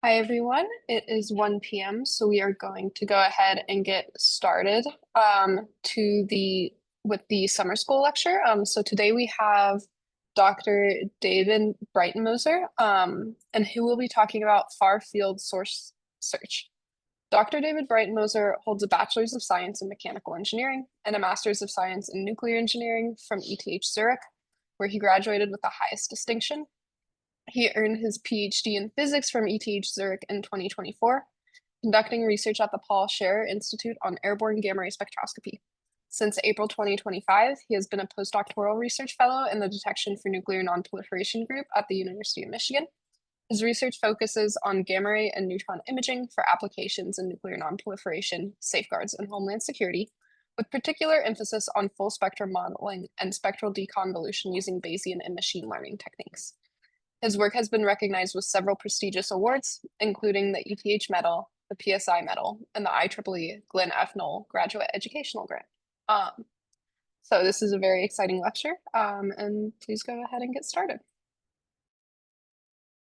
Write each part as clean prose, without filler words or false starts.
Hi, everyone. It is 1 p.m., so we are going to go ahead and get started with the summer school lecture. So today we have Dr. David Breitenmoser, and who will be talking about far field source search. Dr. David Breitenmoser holds a Bachelor's of Science in Mechanical Engineering and a Master's of Science in Nuclear Engineering from ETH Zurich, where he graduated with the highest distinction. He earned his PhD in physics from ETH Zurich in 2024, conducting research at the Paul Scherrer Institute on airborne gamma ray spectroscopy. Since April 2025, he has been a postdoctoral research fellow in the Detection for Nuclear Nonproliferation Group at the University of Michigan. His research focuses on gamma ray and neutron imaging for applications in nuclear nonproliferation, safeguards, and homeland security, with particular emphasis on full spectrum modeling and spectral deconvolution using Bayesian and machine learning techniques. His work has been recognized with several prestigious awards, including the ETH Medal, the PSI Medal, and the IEEE Glenn F. Knoll Graduate Educational Grant. So this is a very exciting lecture, and please go ahead and get started.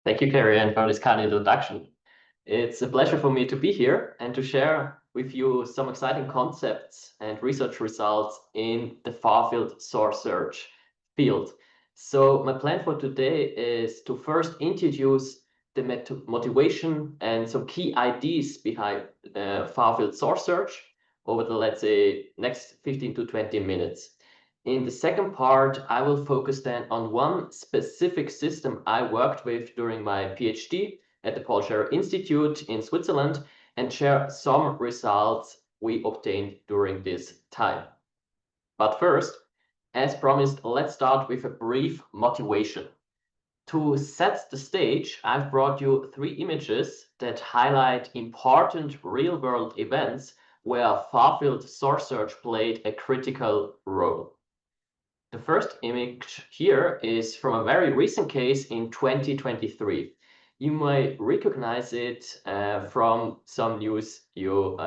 Thank you, Carrie, and for this kind introduction. It's a pleasure for me to be here and to share with you some exciting concepts and research results in the far-field source search field. So my plan for today is to first introduce the motivation and some key ideas behind far-field source search over the, let's say, next 15 to 20 minutes. In the second part, I will focus then on one specific system I worked with during my PhD at the Paul Scherrer Institute in Switzerland and share some results we obtained during this time. But first, as promised, let's start with a brief motivation. To set the stage, I've brought you 3 images that highlight important real-world events where far-field source search played a critical role. The first image here is from a very recent case in 2023. You may recognize it from some news you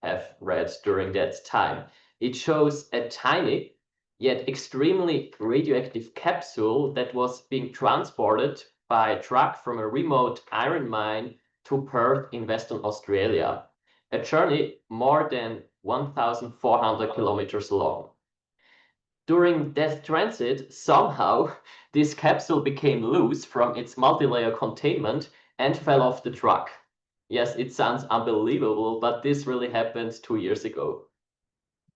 have read during that time. It shows a tiny yet extremely radioactive capsule that was being transported by a truck from a remote iron mine to Perth in Western Australia, a journey more than 1,400 kilometers long. During that transit, somehow, this capsule became loose from its multi-layer containment and fell off the truck. Yes, it sounds unbelievable, but this really happened 2 years ago.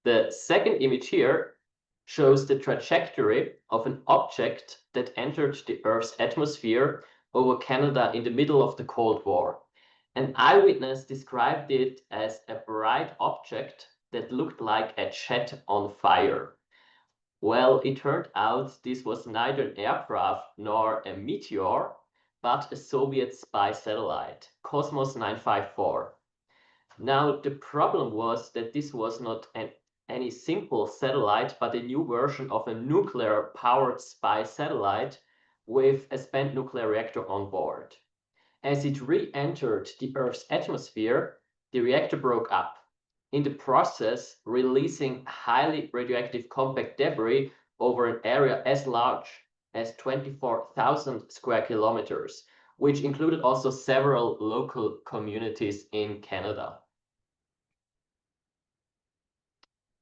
The second image here shows the trajectory of an object that entered the Earth's atmosphere over Canada in the middle of the Cold War. An eyewitness described it as a bright object that looked like a jet on fire. Well, it turned out this was neither an aircraft nor a meteor, but a Soviet spy satellite, Cosmos 954. Now, the problem was that this was not any simple satellite, but a new version of a nuclear-powered spy satellite with a spent nuclear reactor on board. As it re-entered the Earth's atmosphere, the reactor broke up, in the process releasing highly radioactive compact debris over an area as large as 24,000 square kilometers, which included also several local communities in Canada.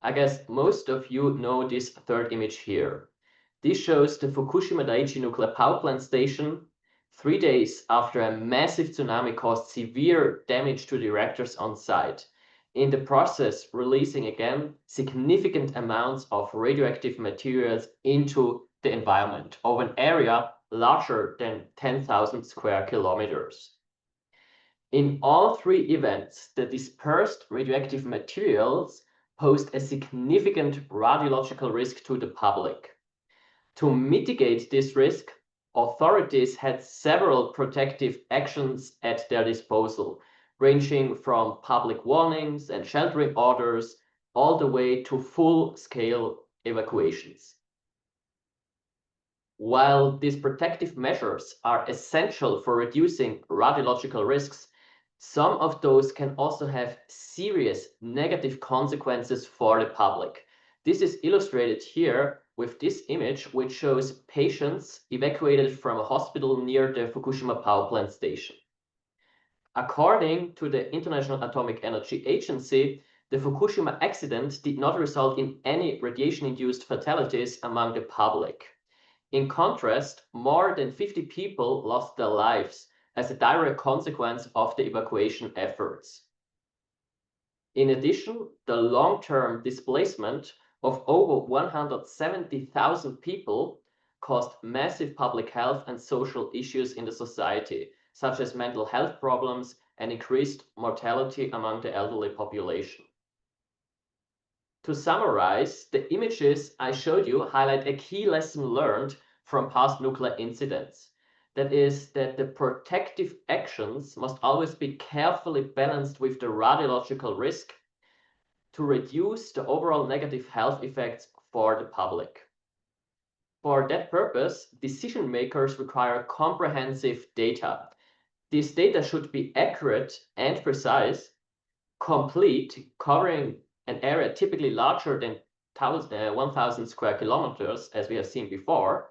I guess most of you know this third image here. This shows the Fukushima Daiichi nuclear power plant station 3 days after a massive tsunami caused severe damage to the reactors on site, in the process releasing again significant amounts of radioactive materials into the environment over an area larger than 10,000 square kilometers. In all 3 events, the dispersed radioactive materials posed a significant radiological risk to the public. To mitigate this risk, authorities had several protective actions at their disposal, ranging from public warnings and sheltering orders all the way to full-scale evacuations. While these protective measures are essential for reducing radiological risks, some of those can also have serious negative consequences for the public. This is illustrated here with this image, which shows patients evacuated from a hospital near the Fukushima power plant station. According to the International Atomic Energy Agency, the Fukushima accident did not result in any radiation-induced fatalities among the public. In contrast, more than 50 people lost their lives as a direct consequence of the evacuation efforts. In addition, the long-term displacement of over 170,000 people caused massive public health and social issues in the society, such as mental health problems and increased mortality among the elderly population. To summarize, the images I showed you highlight a key lesson learned from past nuclear incidents. That is that the protective actions must always be carefully balanced with the radiological risk to reduce the overall negative health effects for the public. For that purpose, decision makers require comprehensive data. This data should be accurate and precise, complete, covering an area typically larger than 1,000 square kilometers, as we have seen before,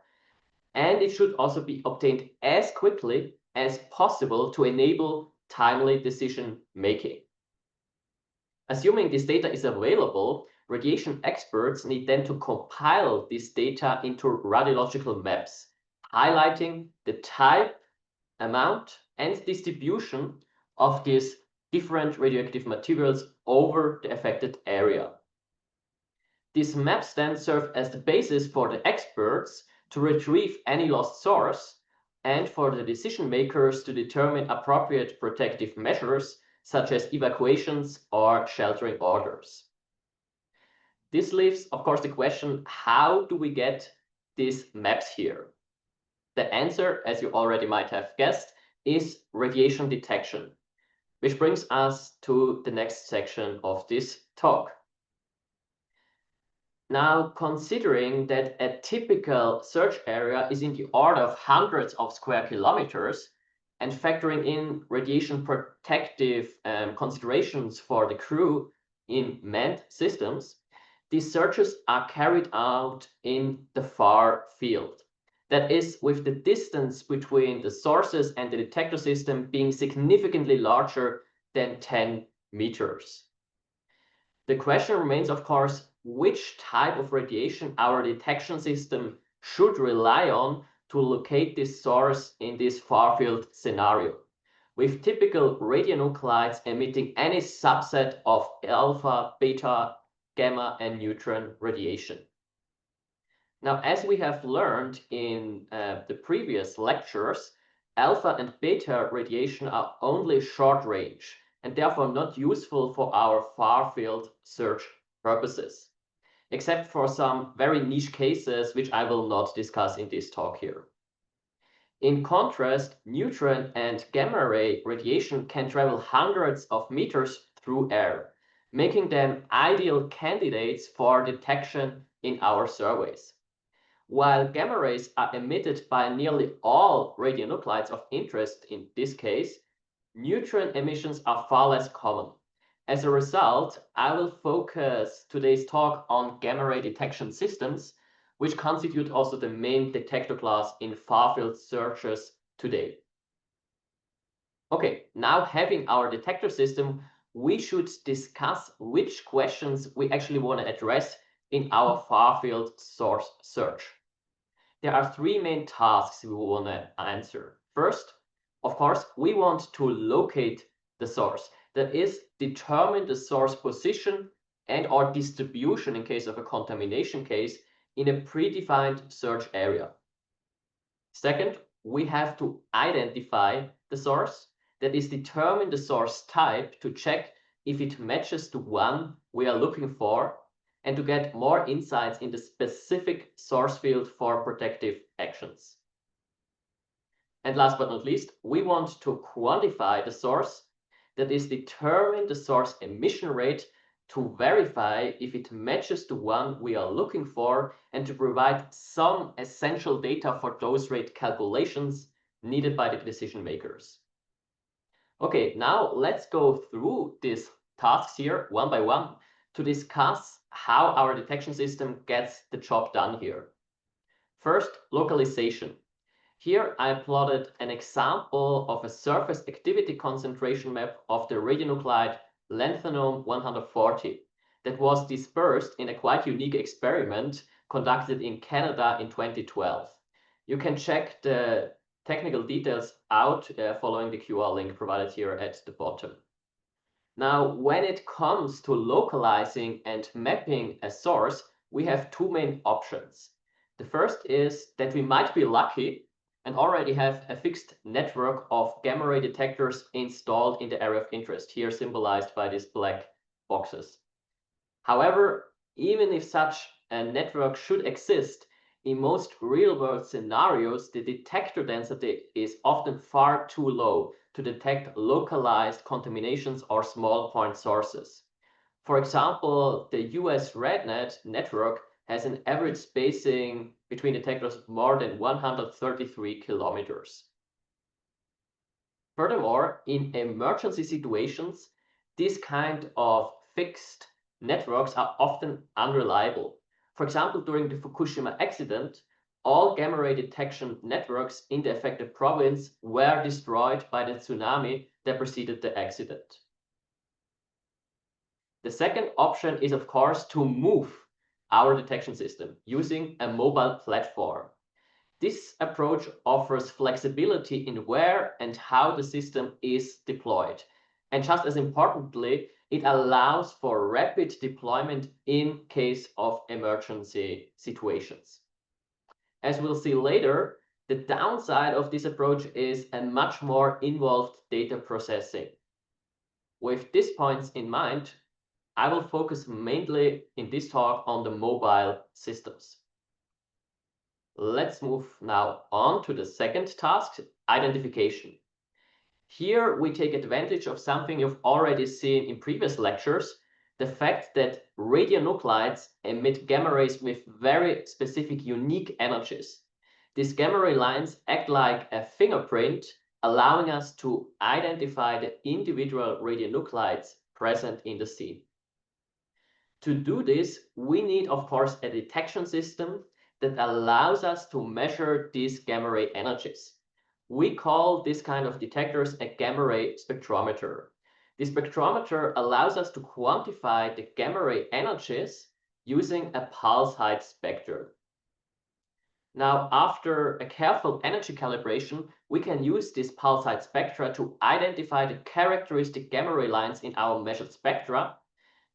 and it should also be obtained as quickly as possible to enable timely decision making. Assuming this data is available, radiation experts need then to compile this data into radiological maps, highlighting the type, amount, and distribution of these different radioactive materials over the affected area. These maps then serve as the basis for the experts to retrieve any lost source and for the decision makers to determine appropriate protective measures such as evacuations or sheltering orders. This leaves, of course, the question, how do we get these maps here? The answer, as you already might have guessed, is radiation detection, which brings us to the next section of this talk. Now, considering that a typical search area is in the order of hundreds of square kilometers, and factoring in radiation protective considerations for the crew in manned systems, these searches are carried out in the far field. That is, with the distance between the sources and the detector system being significantly larger than 10 meters. The question remains, of course, which type of radiation our detection system should rely on to locate this source in this far-field scenario, with typical radionuclides emitting any subset of alpha, beta, gamma, and neutron radiation. Now, as we have learned in the previous lectures, alpha and beta radiation are only short range and therefore not useful for our far-field search purposes, except for some very niche cases, which I will not discuss in this talk here. In contrast, neutron and gamma ray radiation can travel hundreds of meters through air, making them ideal candidates for detection in our surveys. While gamma rays are emitted by nearly all radionuclides of interest in this case, neutron emissions are far less common. As a result, I will focus today's talk on gamma ray detection systems, which constitute also the main detector class in far-field searches today. Okay, now having our detector system, we should discuss which questions we actually want to address in our far-field source search. There are three main tasks we want to answer. First, of course, we want to locate the source. That is, determine the source position and or distribution in case of a contamination case in a predefined search area. Second, we have to identify the source. That is, determine the source type to check if it matches the one we are looking for and to get more insights in the specific source field for protective actions. And last but not least, we want to quantify the source. That is, determine the source emission rate to verify if it matches the one we are looking for and to provide some essential data for dose rate calculations needed by the decision makers. Okay, now let's go through these tasks here one by one to discuss how our detection system gets the job done here. First, localization. Here I plotted an example of a surface activity concentration map of the radionuclide lanthanum 140 that was dispersed in a quite unique experiment conducted in Canada in 2012. You can check the technical details out following the QR link provided here at the bottom. Now, when it comes to localizing and mapping a source, we have two main options. The first is that we might be lucky and already have a fixed network of gamma ray detectors installed in the area of interest, here symbolized by these black boxes. However, even if such a network should exist, in most real-world scenarios, the detector density is often far too low to detect localized contaminations or small point sources. For example, the US RedNet network has an average spacing between detectors of more than 133 kilometers. Furthermore, in emergency situations, these kind of fixed networks are often unreliable. For example, during the Fukushima accident, all gamma ray detection networks in the affected province were destroyed by the tsunami that preceded the accident. The second option is, of course, to move our detection system using a mobile platform. This approach offers flexibility in where and how the system is deployed. And just as importantly, it allows for rapid deployment in case of emergency situations. As we'll see later, the downside of this approach is a much more involved data processing. With these points in mind, I will focus mainly in this talk on the mobile systems. Let's move now on to the second task, identification. Here we take advantage of something you've already seen in previous lectures, the fact that radionuclides emit gamma rays with very specific unique energies. These gamma ray lines act like a fingerprint, allowing us to identify the individual radionuclides present in the scene. To do this, we need, of course, a detection system that allows us to measure these gamma ray energies. We call this kind of detectors a gamma ray spectrometer. This spectrometer allows us to quantify the gamma ray energies using a pulse height spectrum. Now, after a careful energy calibration, we can use this pulse height spectra to identify the characteristic gamma ray lines in our measured spectra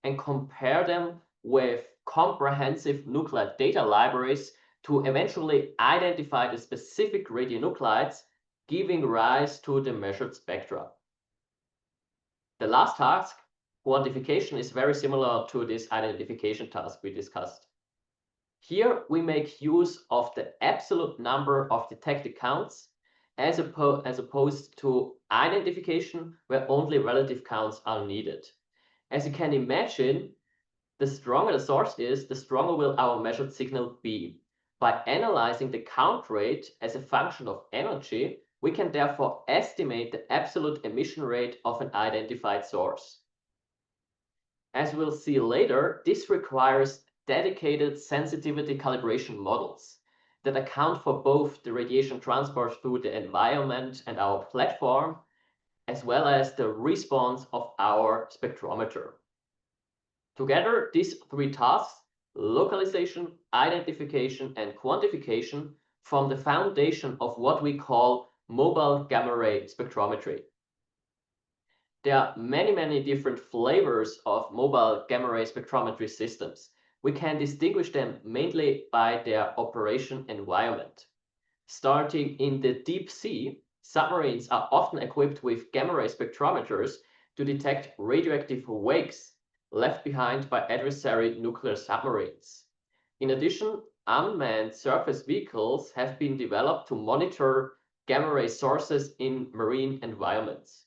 and compare them with comprehensive nuclide data libraries to eventually identify the specific radionuclides, giving rise to the measured spectra. The last task, quantification, is very similar to this identification task we discussed. Here we make use of the absolute number of detected counts as opposed to identification where only relative counts are needed. As you can imagine, the stronger the source is, the stronger will our measured signal be. By analyzing the count rate as a function of energy, we can therefore estimate the absolute emission rate of an identified source. As we'll see later, this requires dedicated sensitivity calibration models that account for both the radiation transport through the environment and our platform, as well as the response of our spectrometer. Together, these three tasks, localization, identification, and quantification, form the foundation of what we call mobile gamma ray spectrometry. There are many different flavors of mobile gamma ray spectrometry systems. We can distinguish them mainly by their operation environment. Starting in the deep sea, submarines are often equipped with gamma ray spectrometers to detect radioactive wakes left behind by adversary nuclear submarines. In addition, unmanned surface vehicles have been developed to monitor gamma ray sources in marine environments.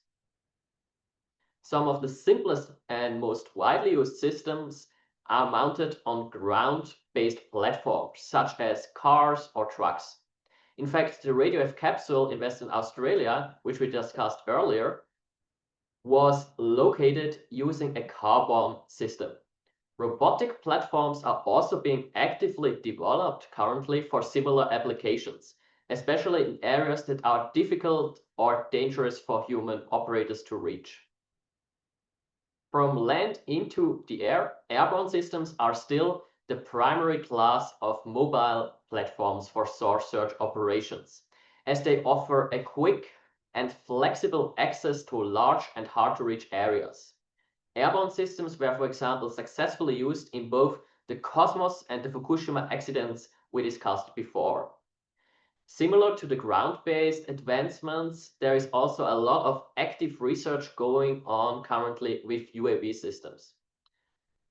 Some of the simplest and most widely used systems are mounted on ground-based platforms, such as cars or trucks. In fact, the RadioF capsule in Western Australia, which we discussed earlier, was located using a car-borne system. Robotic platforms are also being actively developed currently for similar applications. especially in areas that are difficult or dangerous for human operators to reach. From land into the air, airborne systems are still the primary class of mobile platforms for source search operations, as they offer a quick and flexible access to large and hard-to-reach areas. Airborne systems were, for example, successfully used in both the Cosmos and the Fukushima accidents we discussed before. Similar to the ground-based advancements, there is also a lot of active research going on currently with UAV systems.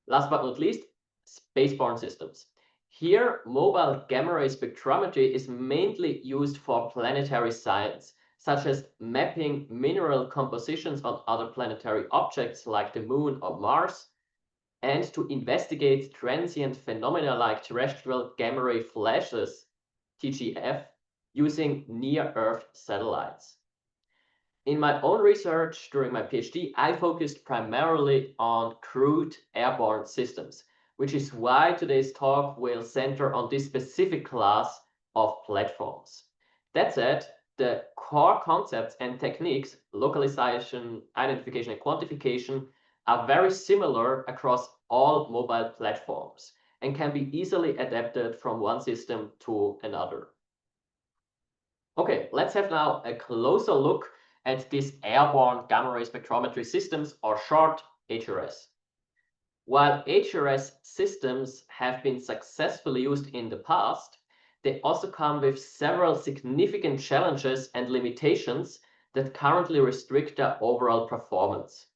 Last but not least, spaceborne systems. Here, mobile gamma-ray spectrometry is mainly used for planetary science, such as mapping mineral compositions on other planetary objects like the Moon or Mars, and to investigate transient phenomena like terrestrial gamma-ray flashes, TGF, using near-Earth satellites. In my own research during my PhD, I focused primarily on crewed airborne systems, which is why today's talk will center on this specific class of platforms. That said, the core concepts and techniques, localization, identification, and quantification, are very similar across all mobile platforms and can be easily adapted from one system to another. Okay, let's have now a closer look at these airborne gamma-ray spectrometry systems, or short HRS. While HRS systems have been successfully used in the past, they also come with several significant challenges and limitations that currently restrict their overall performance.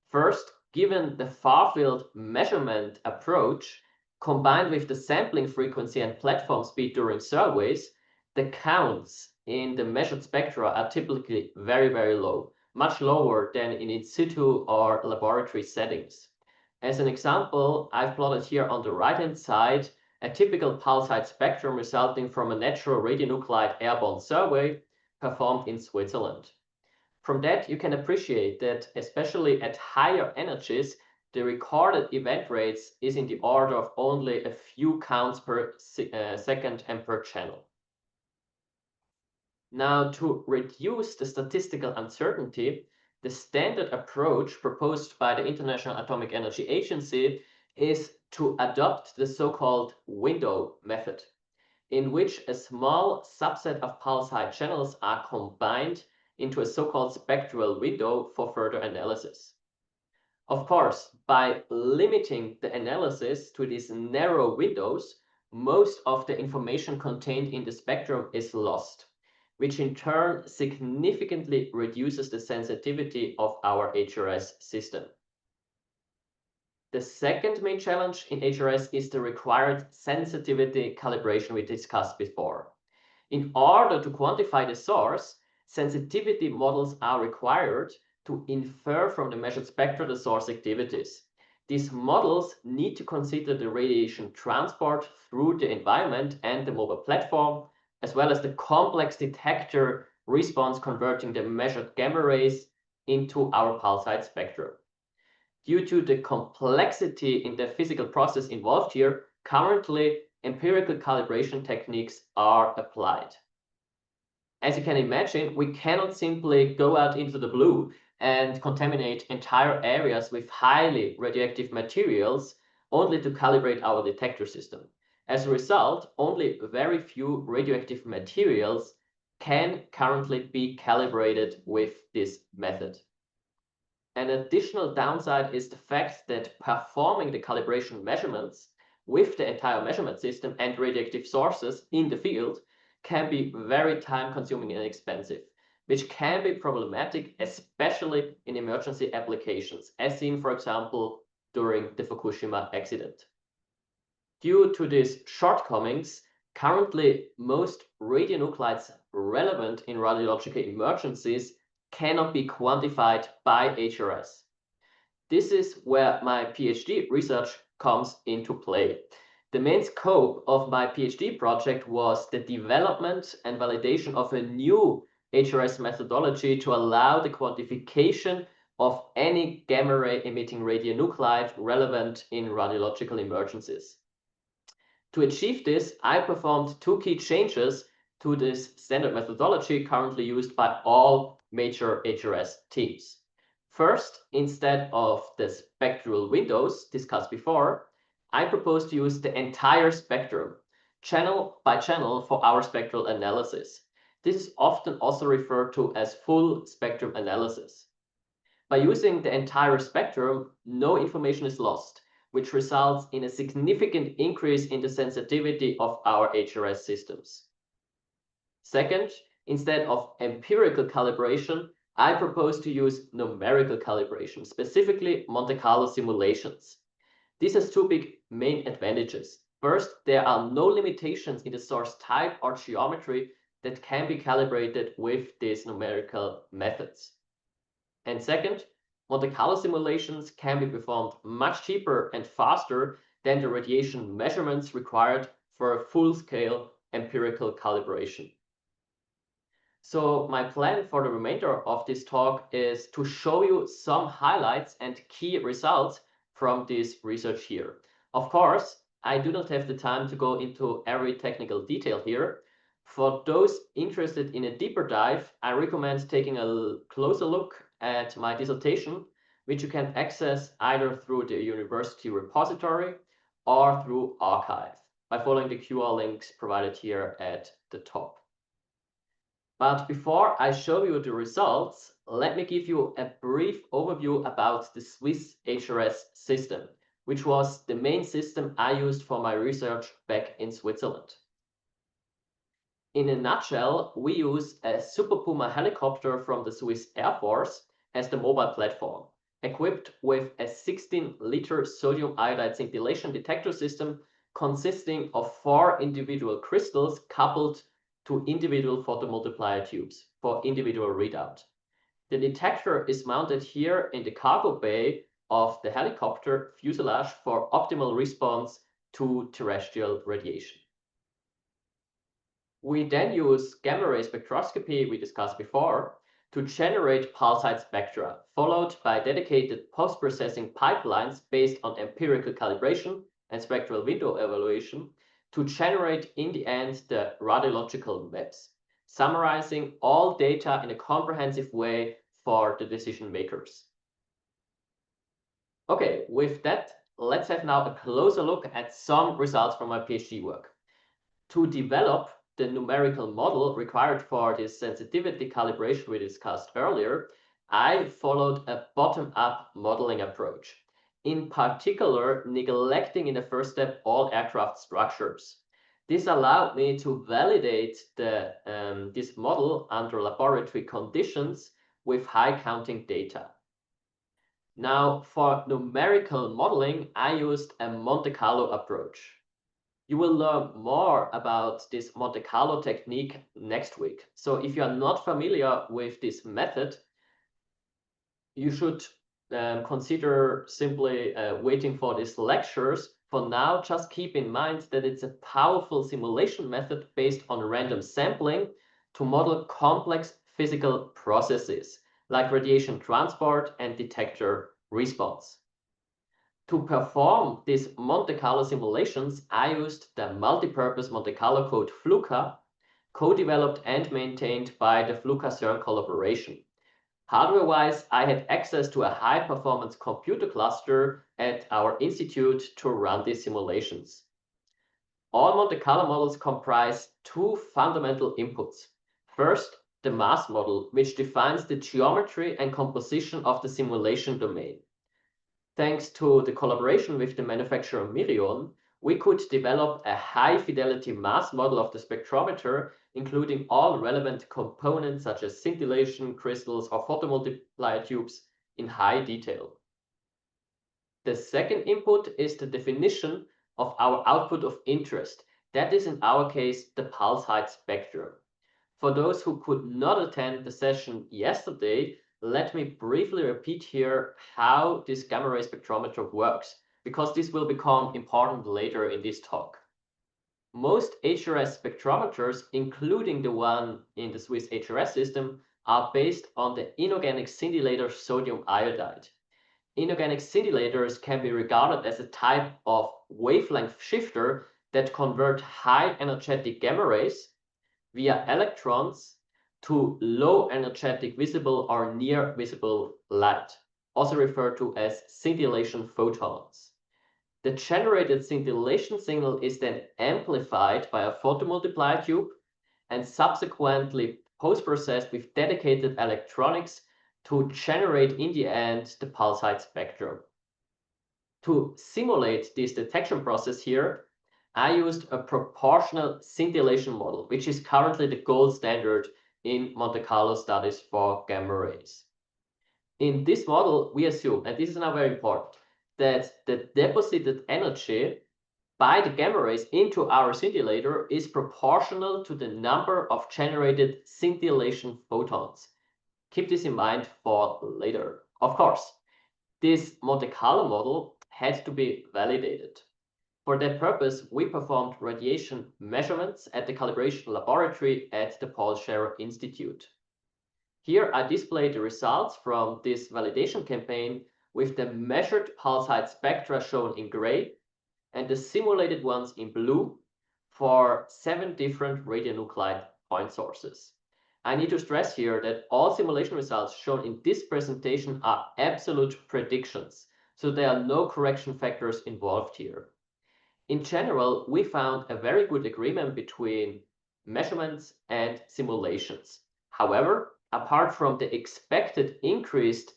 First, given the far-field measurement approach, combined with the sampling frequency and platform speed during surveys, the counts in the measured spectra are typically very, very low, much lower than in situ or laboratory settings. As an example, I've plotted here on the right-hand side a typical pulse height spectrum resulting from a natural radionuclide airborne survey performed in Switzerland. From that, you can appreciate that, especially at higher energies, the recorded event rates is in the order of only a few counts per second and per channel. Now, to reduce the statistical uncertainty, the standard approach proposed by the International Atomic Energy Agency is to adopt the so-called window method, in which a small subset of pulse height channels are combined into a so-called spectral window for further analysis. Of course, by limiting the analysis to these narrow windows, most of the information contained in the spectrum is lost, which in turn significantly reduces the sensitivity of our HRS system. The second main challenge in HRS is the required sensitivity calibration we discussed before. In order to quantify the source, sensitivity models are required to infer from the measured spectra the source activities. These models need to consider the radiation transport through the environment and the mobile platform, as well as the complex detector response converting the measured gamma rays into our pulse height spectra. Due to the complexity in the physical process involved here, currently empirical calibration techniques are applied. As you can imagine, we cannot simply go out into the blue and contaminate entire areas with highly radioactive materials only to calibrate our detector system. As a result, only very few radioactive materials can currently be calibrated with this method. An additional downside is the fact that performing the calibration measurements with the entire measurement system and radioactive sources in the field can be very time-consuming and expensive, which can be problematic, especially in emergency applications, as seen, for example, during the Fukushima accident. Due to these shortcomings, currently most radionuclides relevant in radiological emergencies cannot be quantified by HRS. This is where my PhD research comes into play. The main scope of my PhD project was the development and validation of a new HRS methodology to allow the quantification of any gamma ray emitting radionuclide relevant in radiological emergencies. To achieve this, I performed two key changes to this standard methodology currently used by all major HRS teams. First, instead of the spectral windows discussed before, I propose to use the entire spectrum, channel by channel, for our spectral analysis. This is often also referred to as full spectrum analysis. By using the entire spectrum, no information is lost, which results in a significant increase in the sensitivity of our HRS systems. Second, instead of empirical calibration, I propose to use numerical calibration, specifically Monte Carlo simulations. This has two big main advantages. First, there are no limitations in the source type or geometry that can be calibrated with these numerical methods. And second, Monte Carlo simulations can be performed much cheaper and faster than the radiation measurements required for a full-scale empirical calibration. So my plan for the remainder of this talk is to show you some highlights and key results from this research here. Of course, I do not have the time to go into every technical detail here. For those interested in a deeper dive, I recommend taking a closer look at my dissertation, which you can access either through the university repository or through arXiv by following the QR links provided here at the top. But before I show you the results, let me give you a brief overview about the Swiss HRS system, which was the main system I used for my research back in Switzerland. In a nutshell, we use a Super Puma helicopter from the Swiss Air Force as the mobile platform, equipped with a 16-liter sodium iodide scintillation detector system consisting of 4 individual crystals coupled to individual photomultiplier tubes for individual readout. The detector is mounted here in the cargo bay of the helicopter fuselage for optimal response to terrestrial radiation. We then use gamma ray spectroscopy we discussed before to generate pulsate spectra, followed by dedicated post-processing pipelines based on empirical calibration and spectral window evaluation to generate in the end the radiological maps, summarizing all data in a comprehensive way for the decision makers. Okay, with that, let's have now a closer look at some results from my PhD work. To develop the numerical model required for this sensitivity calibration we discussed earlier, I followed a bottom-up modeling approach, in particular neglecting in the first step all aircraft structures. This allowed me to validate this model under laboratory conditions with high counting data. Now, for numerical modeling, I used a Monte Carlo approach. You will learn more about this Monte Carlo technique next week. So if you are not familiar with this method, you should consider simply waiting for these lectures. For now, just keep in mind that it's a powerful simulation method based on random sampling to model complex physical processes like radiation transport and detector response. To perform these Monte Carlo simulations, I used the multipurpose Monte Carlo code FLUCA, co-developed and maintained by the FLUCA-CERN collaboration. Hardware-wise, I had access to a high-performance computer cluster at our institute to run these simulations. All Monte Carlo models comprise 2 fundamental inputs. First, the mass model, which defines the geometry and composition of the simulation domain. Thanks to the collaboration with the manufacturer Mirion, we could develop a high-fidelity mass model of the spectrometer, including all relevant components such as scintillation, crystals, or photomultiplier tubes in high detail. The second input is the definition of our output of interest. That is, in our case, the pulsate spectrum. For those who could not attend the session yesterday, let me briefly repeat here how this gamma ray spectrometer works, because this will become important later in this talk. Most HRS spectrometers, including the one in the Swiss HRS system, are based on the inorganic scintillator sodium iodide. Inorganic scintillators can be regarded as a type of wavelength shifter that convert high energetic gamma rays via electrons to low energetic visible or near visible light, also referred to as scintillation photons. The generated scintillation signal is then amplified by a photomultiplier tube and subsequently post-processed with dedicated electronics to generate in the end the pulsate spectrum. To simulate this detection process here, I used a proportional scintillation model, which is currently the gold standard in Monte Carlo studies for gamma rays. In this model, we assume, and this is now very important, that the deposited energy by the gamma rays into our scintillator is proportional to the number of generated scintillation photons. Keep this in mind for later. Of course, this Monte Carlo model had to be validated. For that purpose, we performed radiation measurements at the calibration laboratory at the Paul Scherrer Institute. Here I display the results from this validation campaign with the measured pulsate spectra shown in gray and the simulated ones in blue for 7 different radionuclide point sources. I need to stress here that all simulation results shown in this presentation are absolute predictions, so there are no correction factors involved here. In general, we found a very good agreement between measurements and simulations. However, apart from the expected increased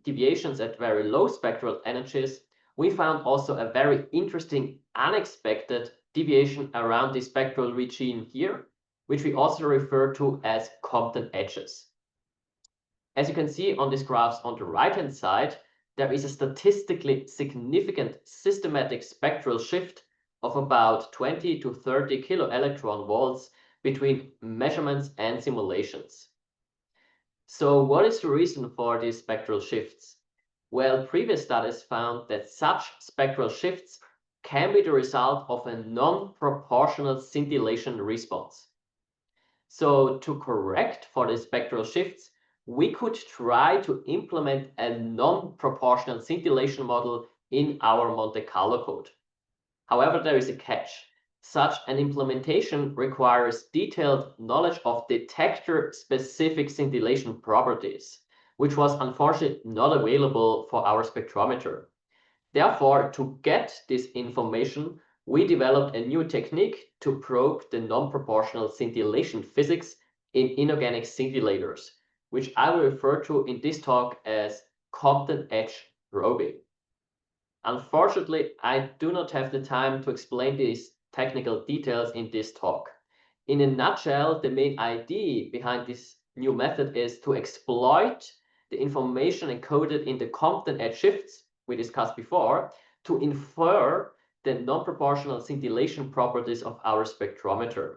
deviations at very low spectral energies, we found also a very interesting unexpected deviation around the spectral region here, which we also refer to as Compton edges. As you can see on these graphs on the right-hand side, there is a statistically significant systematic spectral shift of about 20 to 30 kiloelectron volts between measurements and simulations. So what is the reason for these spectral shifts? Well, previous studies found that such spectral shifts can be the result of a non-proportional scintillation response. So to correct for the spectral shifts, we could try to implement a non-proportional scintillation model in our Monte Carlo code. However, there is a catch. Such an implementation requires detailed knowledge of detector-specific scintillation properties, which was unfortunately not available for our spectrometer. Therefore, to get this information, we developed a new technique to probe the non-proportional scintillation physics in inorganic scintillators, which I will refer to in this talk as Compton edge probing. Unfortunately, I do not have the time to explain these technical details in this talk. In a nutshell, the main idea behind this new method is to exploit the information encoded in the Compton edge shifts we discussed before to infer the non-proportional scintillation properties of our spectrometer.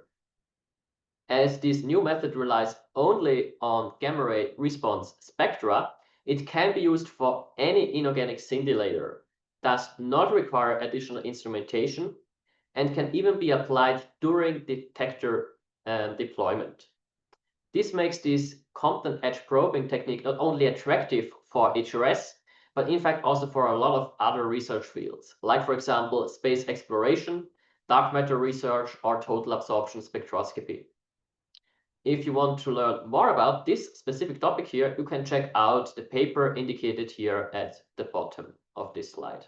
As this new method relies only on gamma ray response spectra, it can be used for any inorganic scintillator, does not require additional instrumentation, and can even be applied during detector deployment. This makes this Compton edge probing technique not only attractive for HRS, but in fact also for a lot of other research fields, like for example, space exploration, dark matter research, or total absorption spectroscopy. If you want to learn more about this specific topic here, you can check out the paper indicated here at the bottom of this slide.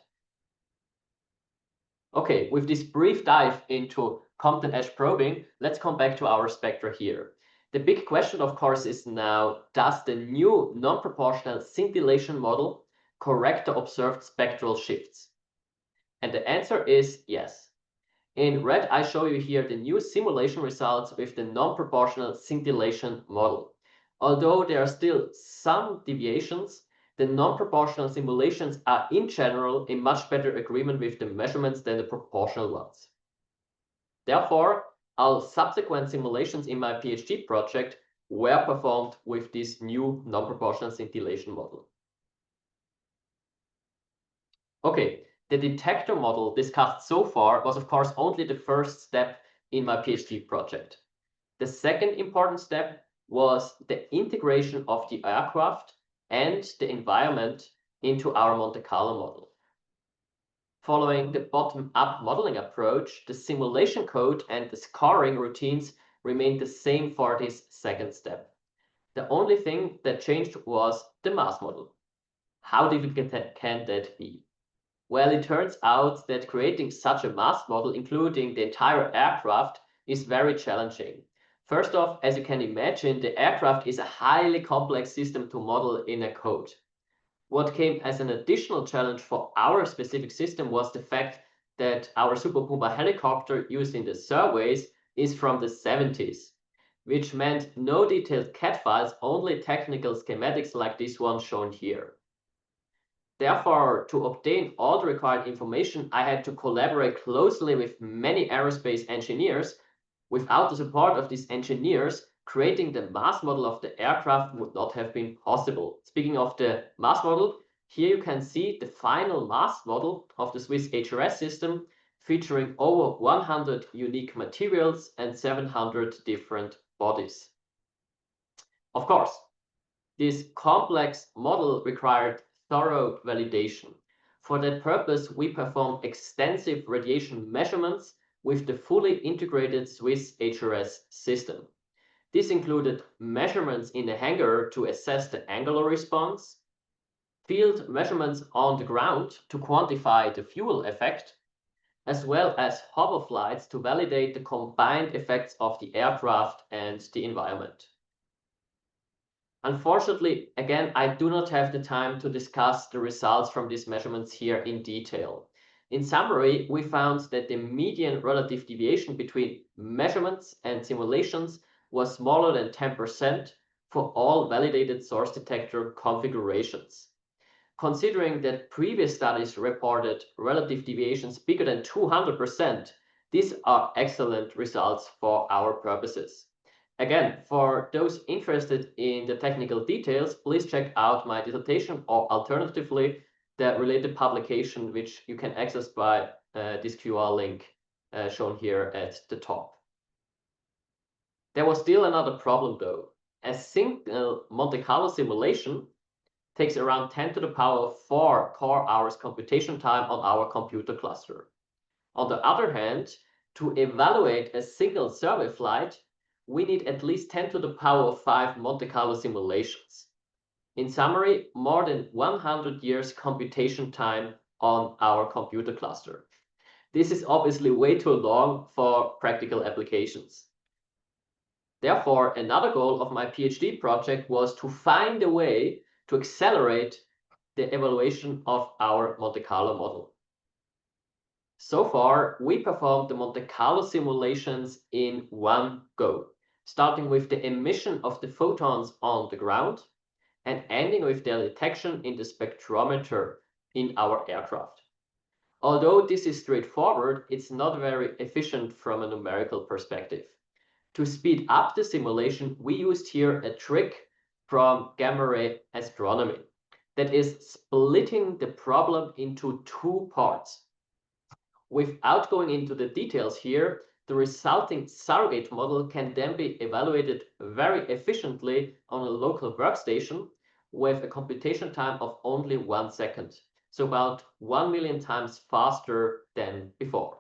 Okay, with this brief dive into Compton edge probing, let's come back to our spectra here. The big question, of course, is now, does the new non-proportional scintillation model correct the observed spectral shifts? And the answer is yes. In red, I show you here the new simulation results with the non-proportional scintillation model. Although there are still some deviations, the non-proportional simulations are in general in much better agreement with the measurements than the proportional ones. Therefore, all subsequent simulations in my PhD project were performed with this new non-proportional scintillation model. Okay, the detector model discussed so far was of course only the first step in my PhD project. The second important step was the integration of the aircraft and the environment into our Monte Carlo model. Following the bottom-up modeling approach, the simulation code and the scoring routines remained the same for this second step. The only thing that changed was the mass model. How difficult can that be? Well, it turns out that creating such a mass model, including the entire aircraft, is very challenging. First off, as you can imagine, the aircraft is a highly complex system to model in a code. What came as an additional challenge for our specific system was the fact that our Super Puma helicopter used in the surveys is from the 70s, which meant no detailed CAD files, only technical schematics like this one shown here. Therefore, to obtain all the required information, I had to collaborate closely with many aerospace engineers. Without the support of these engineers, creating the mass model of the aircraft would not have been possible. Speaking of the mass model, here you can see the final mass model of the Swiss HRS system, featuring over 100 unique materials and 700 different bodies. Of course, this complex model required thorough validation. For that purpose, we performed extensive radiation measurements with the fully integrated Swiss HRS system. This included measurements in the hangar to assess the angular response, field measurements on the ground to quantify the fuel effect, as well as hover flights to validate the combined effects of the aircraft and the environment. Unfortunately, again, I do not have the time to discuss the results from these measurements here in detail. In summary, we found that the median relative deviation between measurements and simulations was smaller than 10% for all validated source detector configurations. Considering that previous studies reported relative deviations bigger than 200%, these are excellent results for our purposes. Again, for those interested in the technical details, please check out my dissertation or alternatively the related publication, which you can access by this QR link shown here at the top. There was still another problem though. A single Monte Carlo simulation takes around 10 to the power of 4 core hours computation time on our computer cluster. On the other hand, to evaluate a single survey flight, we need at least 10 to the power of 5 Monte Carlo simulations. In summary, more than 100 years computation time on our computer cluster. This is obviously way too long for practical applications. Therefore, another goal of my PhD project was to find a way to accelerate the evaluation of our Monte Carlo model. So far, we performed the Monte Carlo simulations in one go, starting with the emission of the photons on the ground and ending with their detection in the spectrometer in our aircraft. Although this is straightforward, it's not very efficient from a numerical perspective. To speed up the simulation, we used here a trick from gamma ray astronomy, that is splitting the problem into two parts. Without going into the details here, the resulting surrogate model can then be evaluated very efficiently on a local workstation with a computation time of only 1 second, so about 1 million times faster than before.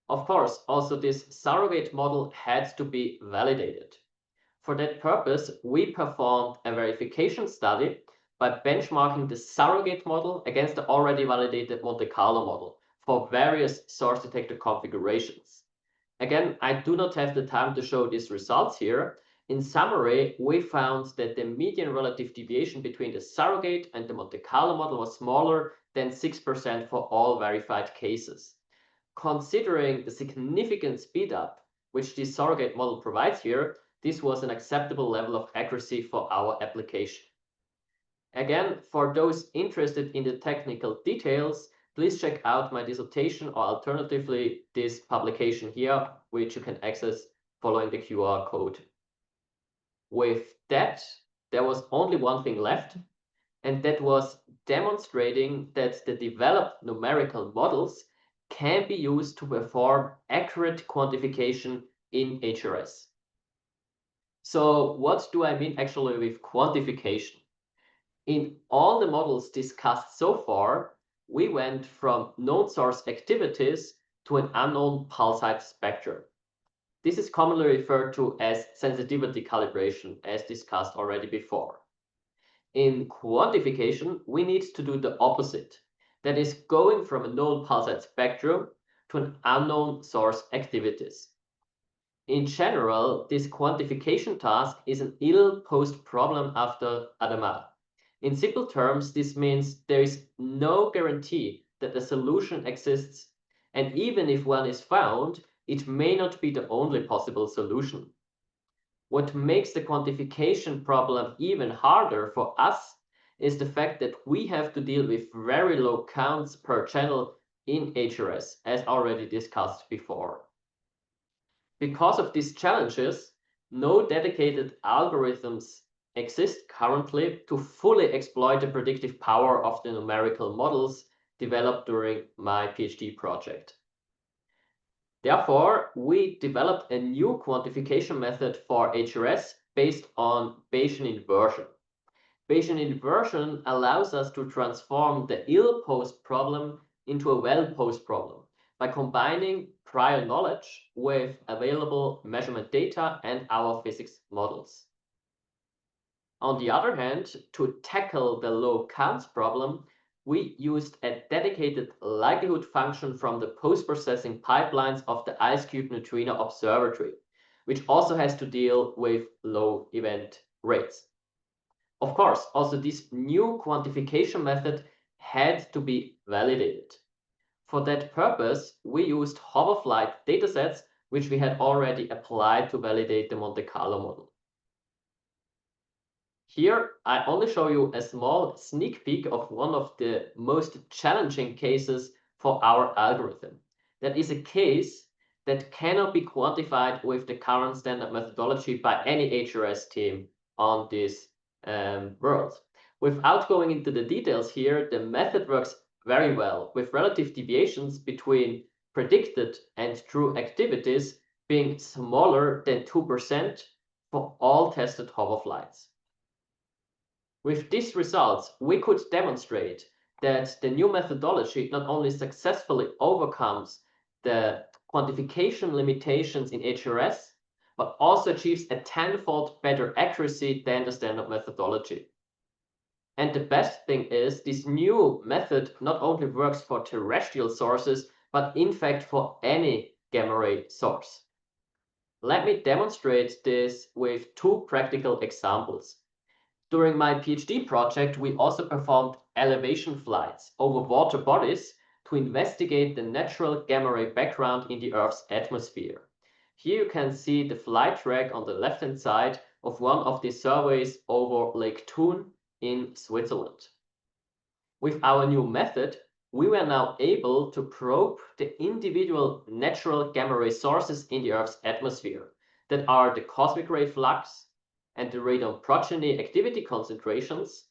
Of course, also this surrogate model had to be validated. For that purpose, we performed a verification study by benchmarking the surrogate model against the already validated Monte Carlo model for various source detector configurations. Again, I do not have the time to show these results here. In summary, we found that the median relative deviation between the surrogate and the Monte Carlo model was smaller than 6% for all verified cases. Considering the significant speed up which this surrogate model provides here, this was an acceptable level of accuracy for our application. Again, for those interested in the technical details, please check out my dissertation or alternatively this publication here, which you can access following the QR code. With that, there was only one thing left, and that was demonstrating that the developed numerical models can be used to perform accurate quantification in HRS. So what do I mean actually with quantification? In all the models discussed so far, we went from known source activities to an unknown pulsate spectrum. This is commonly referred to as sensitivity calibration, as discussed already before. In quantification, we need to do the opposite. That is going from a known pulsate spectrum to an unknown source activities. In general, this quantification task is an ill-posed problem after Adama. In simple terms, this means there is no guarantee that a solution exists, and even if one is found, it may not be the only possible solution. What makes the quantification problem even harder for us is the fact that we have to deal with very low counts per channel in HRS, as already discussed before. Because of these challenges, no dedicated algorithms exist currently to fully exploit the predictive power of the numerical models developed during my PhD project. Therefore, we developed a new quantification method for HRS based on Bayesian inversion. Bayesian inversion allows us to transform the ill-posed problem into a well-posed problem by combining prior knowledge with available measurement data and our physics models. On the other hand, to tackle the low counts problem, we used a dedicated likelihood function from the post-processing pipelines of the IceCube Neutrino Observatory, which also has to deal with low event rates. Of course, also this new quantification method had to be validated. For that purpose, we used hoverflight datasets, which we had already applied to validate the Monte Carlo model. Here, I only show you a small sneak peek of one of the most challenging cases for our algorithm. That is a case that cannot be quantified with the current standard methodology by any HRS team on this world. Without going into the details here, the method works very well with relative deviations between predicted and true activities being smaller than 2% for all tested hoverflights. With these results, we could demonstrate that the new methodology not only successfully overcomes the quantification limitations in HRS, but also achieves a tenfold better accuracy than the standard methodology. And the best thing is, this new method not only works for terrestrial sources, but in fact for any gamma ray source. Let me demonstrate this with two practical examples. During my PhD project, we also performed elevation flights over water bodies to investigate the natural gamma ray background in the Earth's atmosphere. Here you can see the flight track on the left-hand side of one of the surveys over Lake Thun in Switzerland. With our new method, we were now able to probe the individual natural gamma ray sources in the Earth's atmosphere that are the cosmic ray flux and the radon progeny activity concentrations,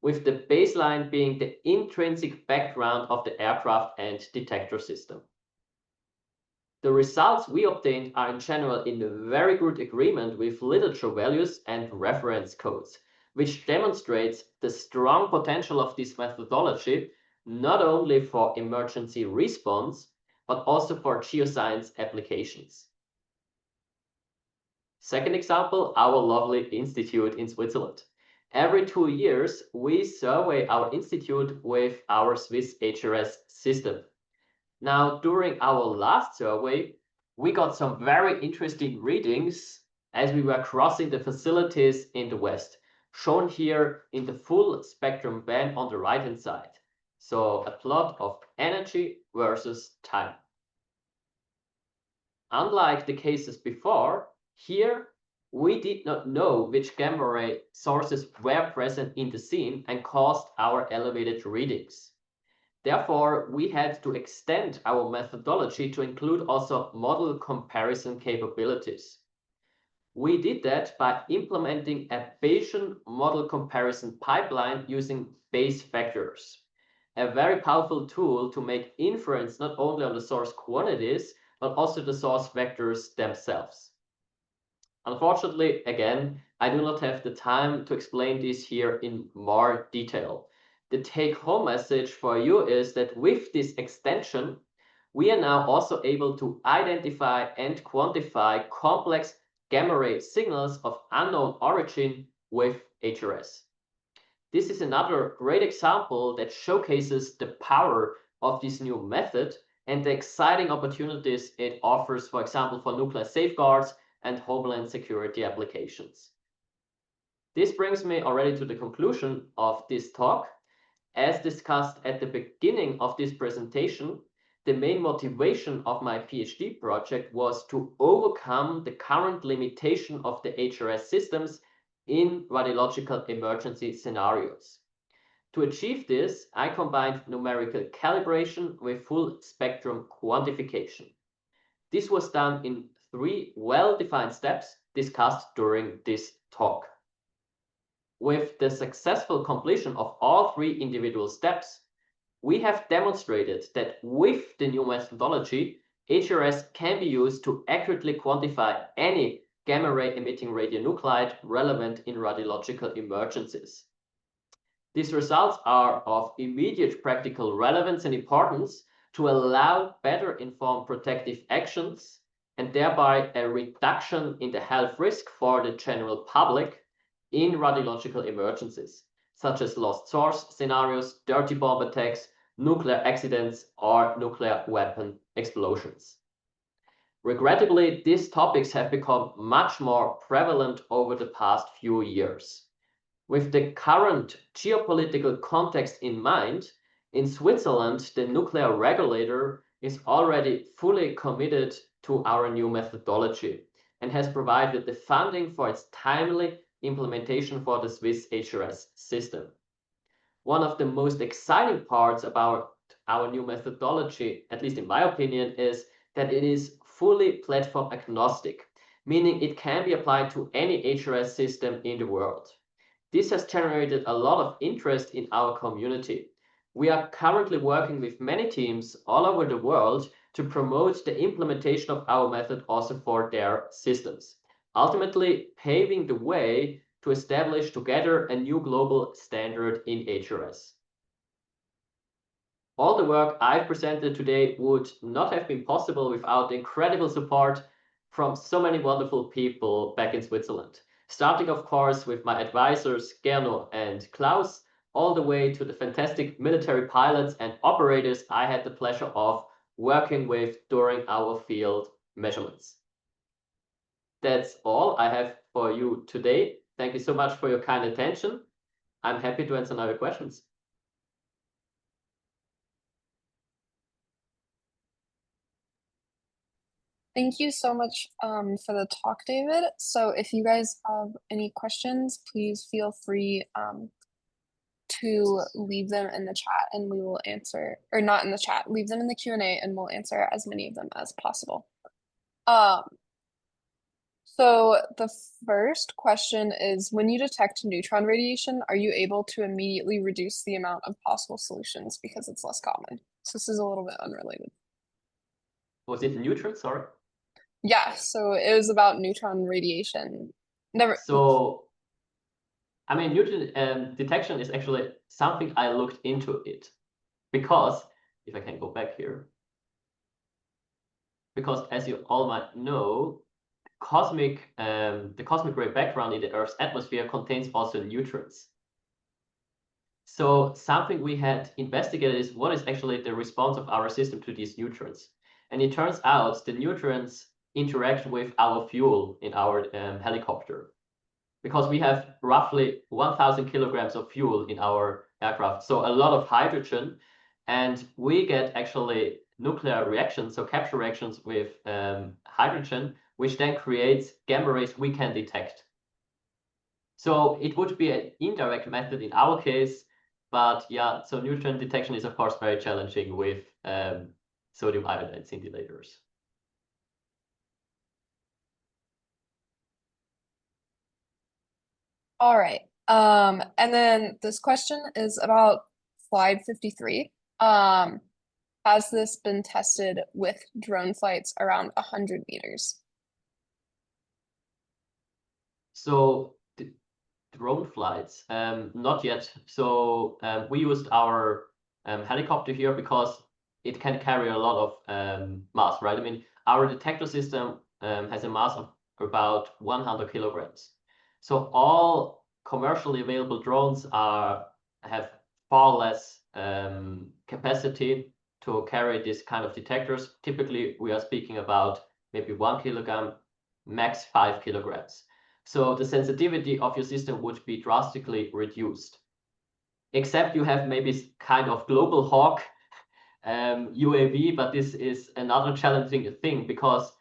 with the baseline being the intrinsic background of the aircraft and detector system. The results we obtained are in general in very good agreement with literature values and reference codes, which demonstrates the strong potential of this methodology, not only for emergency response, but also for geoscience applications. Second example, our lovely institute in Switzerland. Every 2 years, we survey our institute with our Swiss HRS system. Now, during our last survey, we got some very interesting readings as we were crossing the facilities in the west, shown here in the full spectrum band on the right-hand side. So a plot of energy versus time. Unlike the cases before, here we did not know which gamma ray sources were present in the scene and caused our elevated readings. Therefore, we had to extend our methodology to include also model comparison capabilities. We did that by implementing a Bayesian model comparison pipeline using Bayes factors, a very powerful tool to make inference not only on the source quantities, but also the source vectors themselves. Unfortunately, again, I do not have the time to explain this here in more detail. The take-home message for you is that with this extension, we are now also able to identify and quantify complex gamma ray signals of unknown origin with HRS. This is another great example that showcases the power of this new method and the exciting opportunities it offers, for example, for nuclear safeguards and homeland security applications. This brings me already to the conclusion of this talk. As discussed at the beginning of this presentation, the main motivation of my PhD project was to overcome the current limitation of the HRS systems in radiological emergency scenarios. To achieve this, I combined numerical calibration with full spectrum quantification. This was done in 3 well-defined steps discussed during this talk. With the successful completion of all 3 individual steps, we have demonstrated that with the new methodology, HRS can be used to accurately quantify any gamma ray emitting radionuclide relevant in radiological emergencies. These results are of immediate practical relevance and importance to allow better informed protective actions and thereby a reduction in the health risk for the general public in radiological emergencies, such as lost source scenarios, dirty bomb attacks, nuclear accidents, or nuclear weapon explosions. Regrettably, these topics have become much more prevalent over the past few years. With the current geopolitical context in mind, in Switzerland, the nuclear regulator is already fully committed to our new methodology and has provided the funding for its timely implementation for the Swiss HRS system. One of the most exciting parts about our new methodology, at least in my opinion, is that it is fully platform agnostic, meaning it can be applied to any HRS system in the world. This has generated a lot of interest in our community. We are currently working with many teams all over the world to promote the implementation of our method also for their systems, ultimately paving the way to establish together a new global standard in HRS. All the work I've presented today would not have been possible without the incredible support from so many wonderful people back in Switzerland. Starting, of course, with my advisors, Gerno and Klaus, all the way to the fantastic military pilots and operators I had the pleasure of working with during our field measurements. That's all I have for you today. Thank you so much for your kind attention. I'm happy to answer now your questions. Thank you so much for the talk, David. So if you guys have any questions, please feel free to leave them in the chat and we will answer, or not in the chat, leave them in the Q&A and we'll answer as many of them as possible. So the first question is, when you detect neutron radiation, are you able to immediately reduce the amount of possible solutions because it's less common? So this is a little bit unrelated. Was it neutron? Sorry. Yeah, so it was about neutron radiation. So, I mean, neutron detection is actually something I looked into it because, if I can go back here, because as you all might know, the cosmic ray background in the Earth's atmosphere contains also neutrons. So something we had investigated is what is actually the response of our system to these neutrons. And it turns out the neutrons interact with our fuel in our helicopter, because we have roughly 1,000 kilograms of fuel in our aircraft, so a lot of hydrogen, and we get actually nuclear reactions, so capture reactions with hydrogen, which then creates gamma rays we can detect. So it would be an indirect method in our case, but yeah, so neutron detection is of course very challenging with sodium iodide scintillators. All right. And then this question is about slide 53. Has this been tested with drone flights around 100 meters? So drone flights, not yet. So we used our helicopter here because it can carry a lot of mass, right? I mean, our detector system has a mass of about 100 kilograms. So all commercially available drones have far less capacity to carry this kind of detectors. Typically, we are speaking about maybe 1 kilogram, max 5 kilograms. So the sensitivity of your system would be drastically reduced. Except you have maybe kind of global hawk UAV, but this is another challenging thing because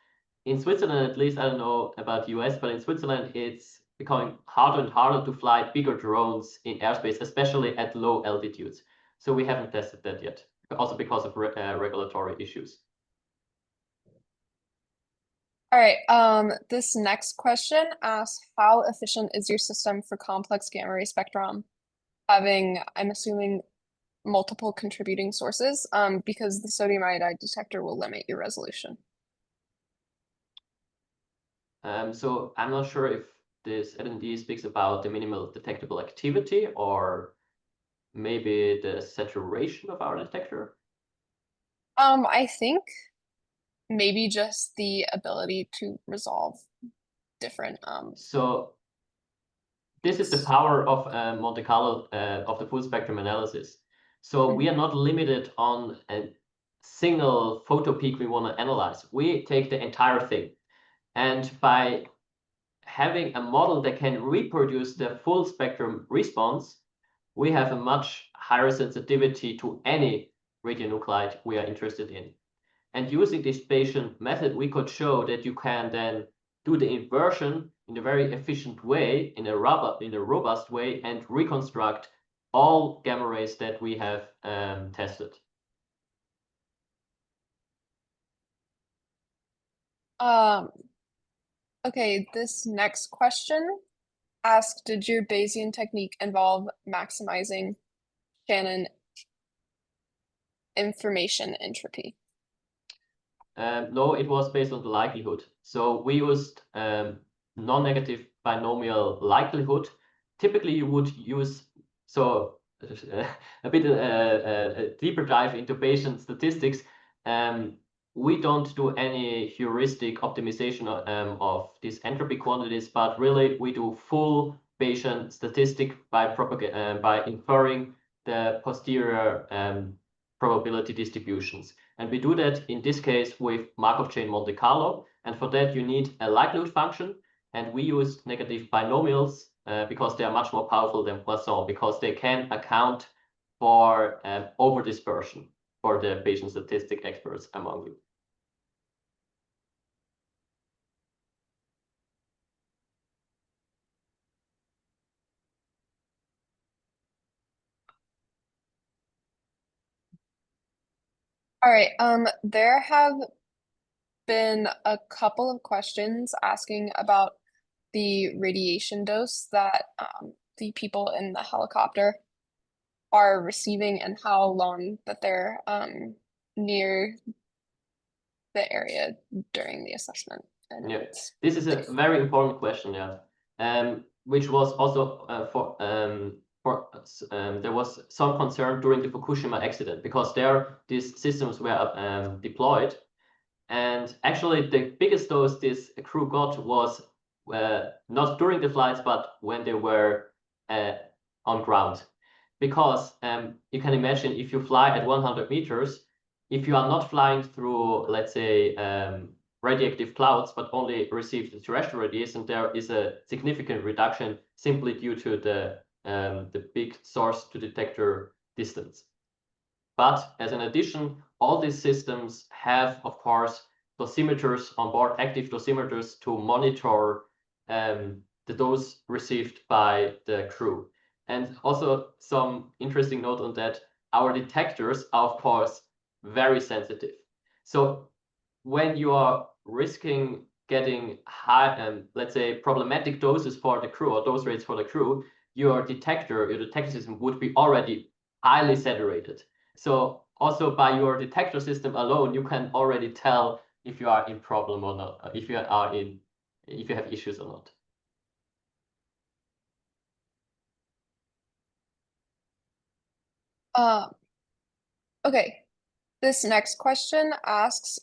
in Switzerland, at least, I don't know about US, but in Switzerland, it's becoming harder and harder to fly bigger drones in airspace, especially at low altitudes. So we haven't tested that yet, also because of regulatory issues. All right, this next question asks, how efficient is your system for complex gamma ray spectrum? Having, I'm assuming, multiple contributing sources, because the sodium iodide detector will limit your resolution. So I'm not sure if this LND speaks about the minimal detectable activity or maybe the saturation of our detector. I think maybe just the ability to resolve different So this is the power of Monte Carlo of the full spectrum analysis. So we are not limited on a single photo peak we want to analyze. We take the entire thing. And by having a model that can reproduce the full spectrum response, we have a much higher sensitivity to any radionuclide we are interested in. And using this Bayesian method, we could show that you can then do the inversion in a very efficient way, in a robust way, and reconstruct all gamma rays that we have tested. Okay, this next question asks, did your Bayesian technique involve maximizing Shannon information entropy? No, it was based on the likelihood. So we used non-negative binomial likelihood. Typically, you would use, so a bit a deeper dive into Bayesian statistics. We don't do any heuristic optimization of these entropy quantities, but really we do full Bayesian statistic by inferring the posterior probability distributions. And we do that in this case with Markov chain Monte Carlo. And for that, you need a likelihood function. And we used negative binomials because they are much more powerful than Poisson, because they can account for over dispersion for the Bayesian statistic experts among you. All right, there have been a couple of questions asking about the radiation dose that the people in the helicopter are receiving and how long that they're near the area during the assessment. And yeah, this is a very important question, which was also there was some concern during the Fukushima accident because there these systems were deployed. And actually, the biggest dose this crew got was not during the flights, but when they were on ground. Because you can imagine if you fly at 100 meters, if you are not flying through, let's say, radioactive clouds, but only receive the terrestrial radiation, there is a significant reduction simply due to the big source to detector distance. But as an addition, all these systems have, of course, dosimeters on board, active dosimeters to monitor the dose received by the crew. And also some interesting note on that, our detectors are, of course, very sensitive. So when you are risking getting high, let's say, problematic doses for the crew or dose rates for the crew, your detector system would be already highly saturated. So also by your detector system alone, you can already tell if you are in problem or not, if you have issues or not. Okay, This next question asks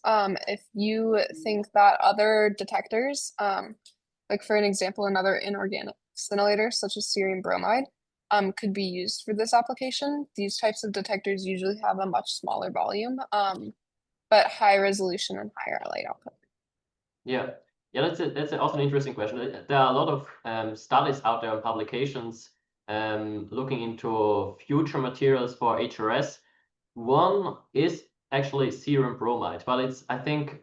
if you think that other detectors, like for an example, another inorganic scintillator such as cerium bromide, could be used for this application. These types of detectors usually have a much smaller volume, but high resolution and higher light output. Yeah, that's also an interesting question. There are a lot of studies out there and publications looking into future materials for HRS. One is actually cerium bromide, but it's, I think,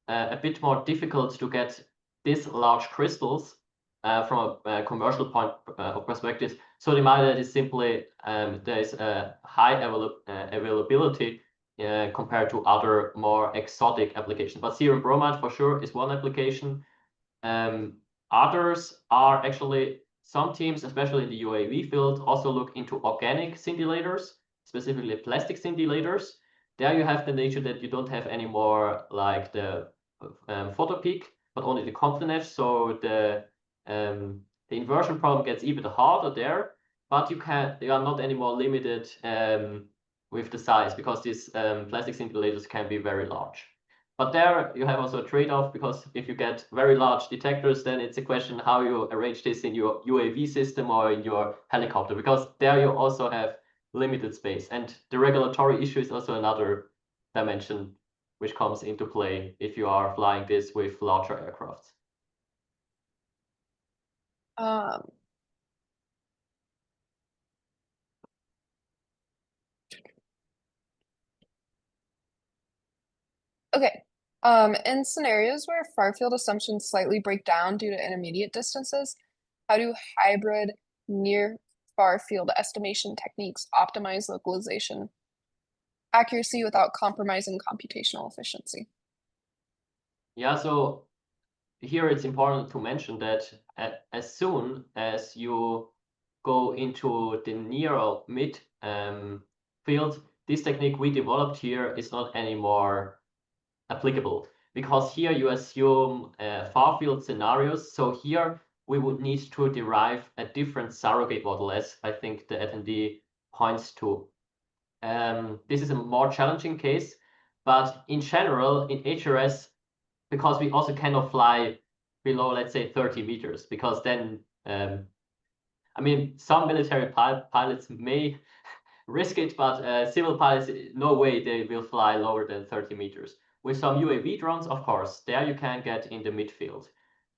a bit more difficult to get these large crystals from a commercial point of perspective. Sodium iodide is simply there is a high availability compared to other more exotic applications. But cerium bromide for sure is one application. Others are actually some teams, especially in the UAV field, also look into organic scintillators, specifically plastic scintillators. There you have the nature that you don't have any more like the photo peak, but only the Compton edge. So the inversion problem gets even harder there, but you are not anymore limited with the size because these plastic scintillators can be very large. But there you have also a trade-off because if you get very large detectors, then it's a question how you arrange this in your UAV system or in your helicopter, because there you also have limited space. And the regulatory issue is also another dimension which comes into play if you are flying this with larger aircrafts. Okay. In scenarios where far field assumptions slightly break down due to intermediate distances, how do hybrid near far field estimation techniques optimize localization accuracy without compromising computational efficiency? Yeah, so here it's important to mention that as soon as you go into the near or mid field, this technique we developed here is not anymore applicable, because here you assume far field scenarios. So here we would need to derive a different surrogate model, as I think the attendee points to. This is a more challenging case, but in general, in HRS, because we also cannot fly below, let's say, 30 meters, because then, I mean, some military pilots may risk it, but civil pilots, no way they will fly lower than 30 meters. With some UAV drones, of course, there you can get in the midfield.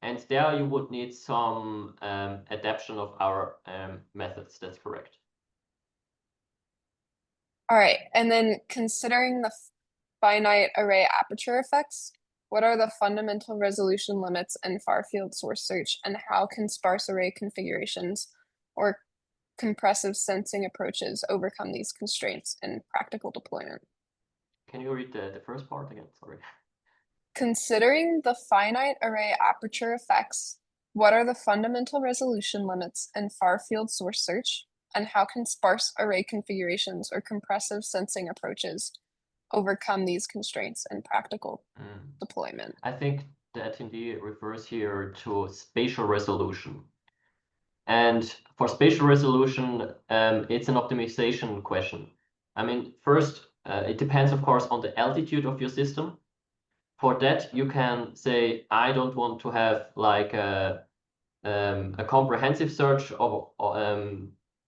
And there you would need some adaptation of our methods. That's correct. All right. And then considering the finite array aperture effects, what are the fundamental resolution limits in far field source search, and how can sparse array configurations or compressive sensing approaches overcome these constraints in practical deployment? Can you read the first part again? Sorry. Considering the finite array aperture effects, what are the fundamental resolution limits in far field source search, and how can sparse array configurations or compressive sensing approaches overcome these constraints in practical deployment? I think the attendee refers here to spatial resolution. And for spatial resolution, it's an optimization question. I mean, first, it depends, of course, on the altitude of your system. For that, you can say, I don't want to have like a comprehensive search of,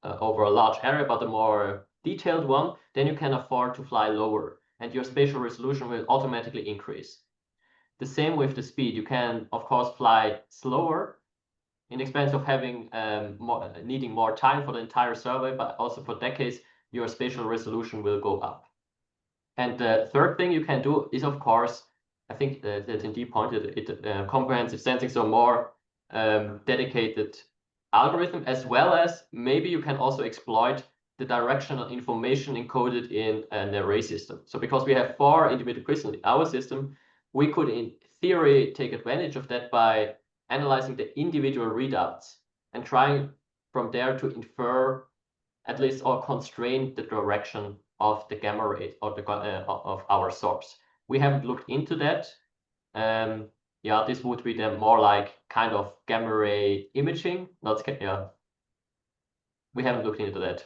over a large area, but a more detailed one. Then you can afford to fly lower, and your spatial resolution will automatically increase. The same with the speed. You can, of course, fly slower in expense of having needing more time for the entire survey, but also for that case, your spatial resolution will go up. And the third thing you can do is, of course, I think that indeed pointed it, comprehensive sensing, so more dedicated algorithm, as well as maybe you can also exploit the directional information encoded in an array system. So because we have 4 individual crystals in our system, we could in theory take advantage of that by analyzing the individual readouts and trying from there to infer at least or constrain the direction of the gamma ray or the of our source. We haven't looked into that. Yeah, this would be then more like kind of gamma ray imaging. Not yeah. We haven't looked into that.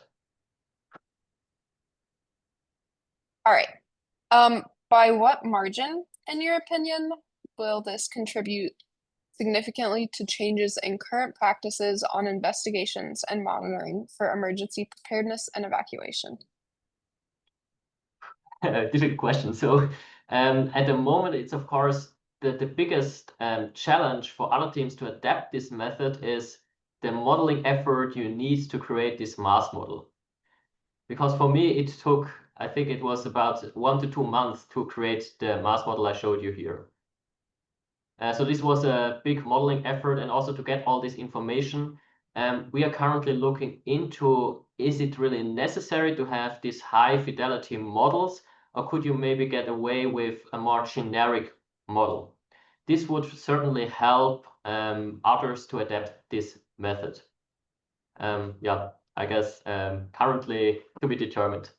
All right. By what margin, in your opinion, will this contribute significantly to changes in current practices on investigations and monitoring for emergency preparedness and evacuation? Difficult question. So at the moment, it's of course the biggest challenge for other teams to adapt this method is the modeling effort you need to create this mass model. Because for me, it took, I think it was about 1 to 2 months to create the mass model I showed you here. So this was a big modeling effort, and also to get all this information. We are currently looking into, is it really necessary to have these high fidelity models, or could you maybe get away with a more generic model? This would certainly help others to adapt this method. Yeah, I guess currently to be determined.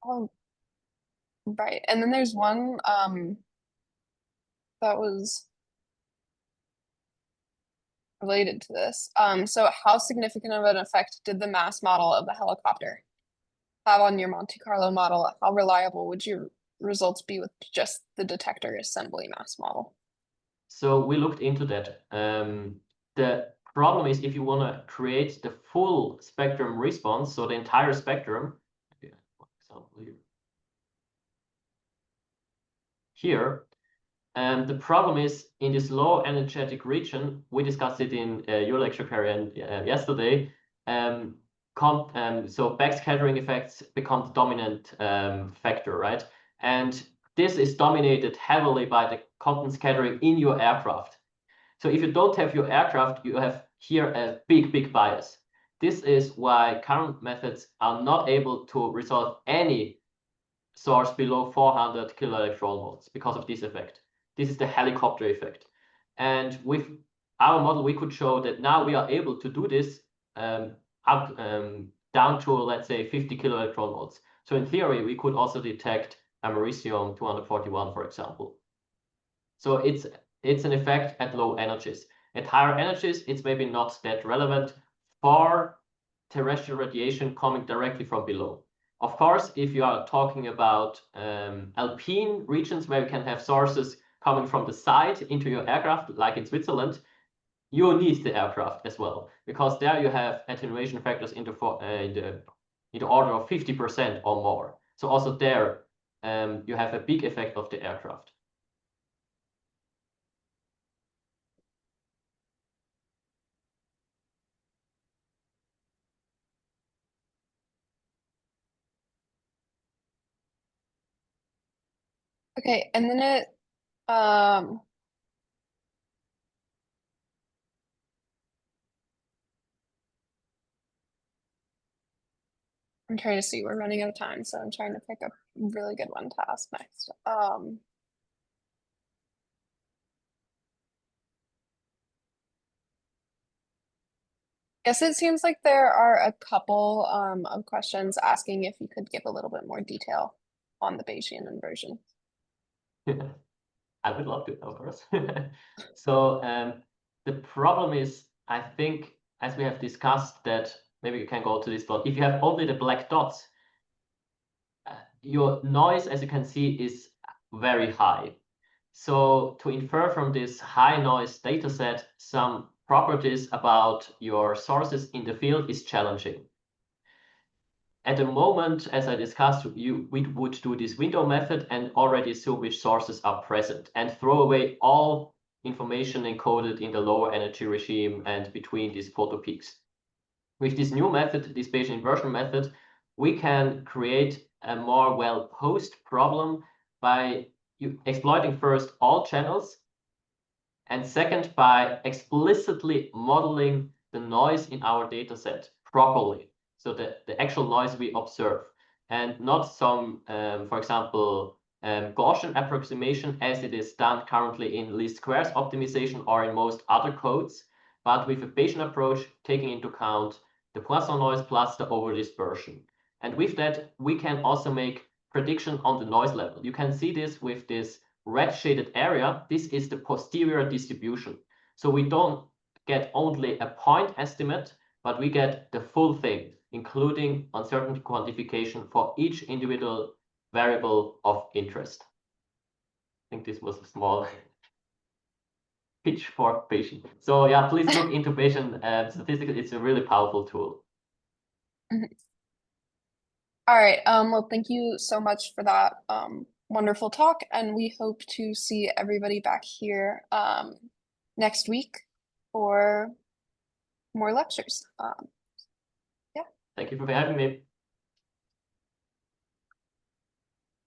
Oh, right. And then there's one that was related to this. So how significant of an effect did the mass model of the helicopter have on your Monte Carlo model? How reliable would your results be with just the detector assembly mass model? So we looked into that. The problem is if you want to create the full spectrum response, so the entire spectrum, for example here, the problem is in this low energetic region, we discussed it in your lecture, Karen, yesterday. So backscattering effects become the dominant factor, right? And this is dominated heavily by the Compton scattering in your aircraft. So if you don't have your aircraft, you have here a big bias. This is why current methods are not able to resolve any source below 400 kiloelectron volts because of this effect. This is the helicopter effect. And with our model, we could show that now we are able to do this down to, let's say, 50 kiloelectron volts. So in theory, we could also detect americium 241, for example. So it's an effect at low energies. At higher energies, it's maybe not that relevant for terrestrial radiation coming directly from below. Of course, if you are talking about alpine regions where you can have sources coming from the side into your aircraft, like in Switzerland, you need the aircraft as well, because there you have attenuation factors in the order of 50% or more. So also there, you have a big effect of the aircraft. Okay, and then I'm trying to see, we're running out of time, so I'm trying to pick a really good one to ask next. Guess it seems like there are a couple of questions asking if you could give a little bit more detail on the Bayesian inversion. I would love to, of course. So the problem is, I think, as we have discussed, that maybe you can go to this plot. If you have only the black dots, your noise, as you can see, is very high. So to infer from this high noise data set some properties about your sources in the field is challenging. At the moment, as I discussed, we would do this window method and already assume which sources are present and throw away all information encoded in the lower energy regime and between these photo peaks. With this new method, this Bayesian inversion method, we can create a more well-posed problem by exploiting first all channels, and second, by explicitly modeling the noise in our data set properly. So the actual noise we observe, and not some, for example, Gaussian approximation as it is done currently in least squares optimization or in most other codes, but with a Bayesian approach taking into account the Poisson noise plus the over dispersion. And with that, we can also make prediction on the noise level. You can see this with this red shaded area. This is the posterior distribution. So we don't get only a point estimate, but we get the full thing. including uncertainty quantification for each individual variable of interest. I think this was a small pitch for Bayesian. So yeah, please look into Bayesian statistics. It's a really powerful tool. All right. Well, thank you so much for that wonderful talk, and we hope to see everybody back here next week for more lectures. Yeah. Thank you for having me.